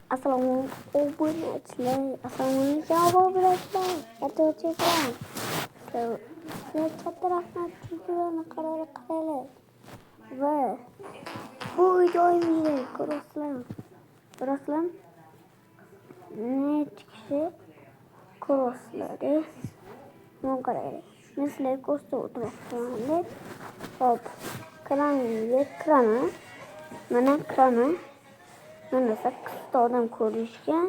Assalomu obunachilar. Assalomu obunachilar. Katta rahmat chunki qaranglar. Va bu videomizni ko'rasizlar. Necha kishi ko'rasizlar? Mana qaranglar. Men sizlarga ko'rsatib o'tiribman. Hop, kanalga kiraman. Mana 8 ta odam ko'rishgan.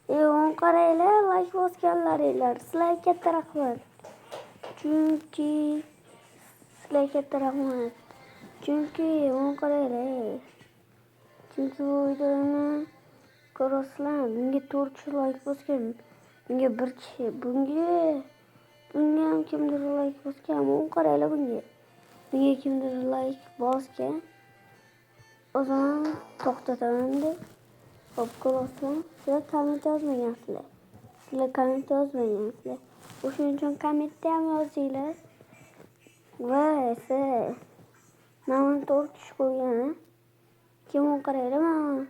O'n qaranglar, like bosganlaringlar. Sizlarga katta rahmat. Chunki o'n qaranglar. Chunki bu videoni ko'rasizlar. Bunga 4 kishi like bosgan. Bunga 1 kishi. Bunga ham kimdir like bosgan. O'n qaranglar bunga. Bunga kimdir like bosgan. O zaman to'xtataman deb. Hop, ko'rasizlar. Sizlar komment yozmagansizlar. O'shuning uchun kommentda ham yozinglar. Va mana 4 kishi ko'rgan. Kim o'n qaranglar, mana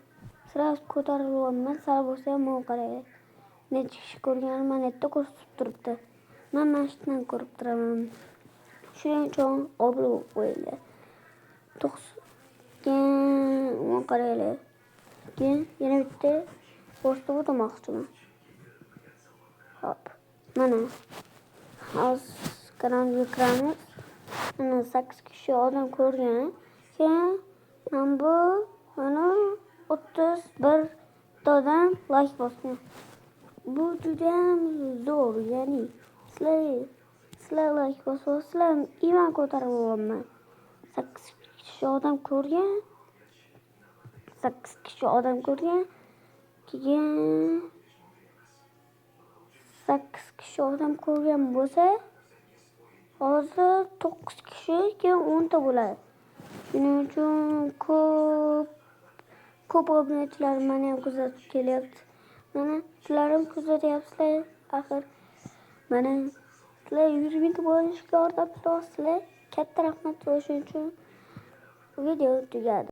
sirasi ko'tarilyapman. Sal bo'lsa ham o'n qaranglar. Necha kishi ko'rgan, mana yerda ko'rsatib turibdi. Men mana shu yerdan ko'rib turaman. Shuning uchun obuna bo'lib qo'yinglar. O'n qaranglar. Keyin yana bitta ko'rsatib o'tmoqchiman. Hop, mana hozir kanalga kiramiz. Mana 8 kishi odam ko'rgan. Keyin mana 31 ta odam like bosgan. Bu juda ham zo'r, ya'ni sizlar like bosasizlar, iman ko'tarib olaman. 8 kishi odam ko'rgan. Keyin 8 kishi odam ko'rgan bo'lsa, hozir 9 kishi, keyin 10 ta bo'ladi. Shuning uchun ko'p obunachilar meni ham kuzatib kelyapti. Mana sizlar ham kuzatyapsizlar. Axir mana sizlar 100 ming bo'lishga yordam beryapsizlar. Katta rahmat. Shuning uchun video tugadi.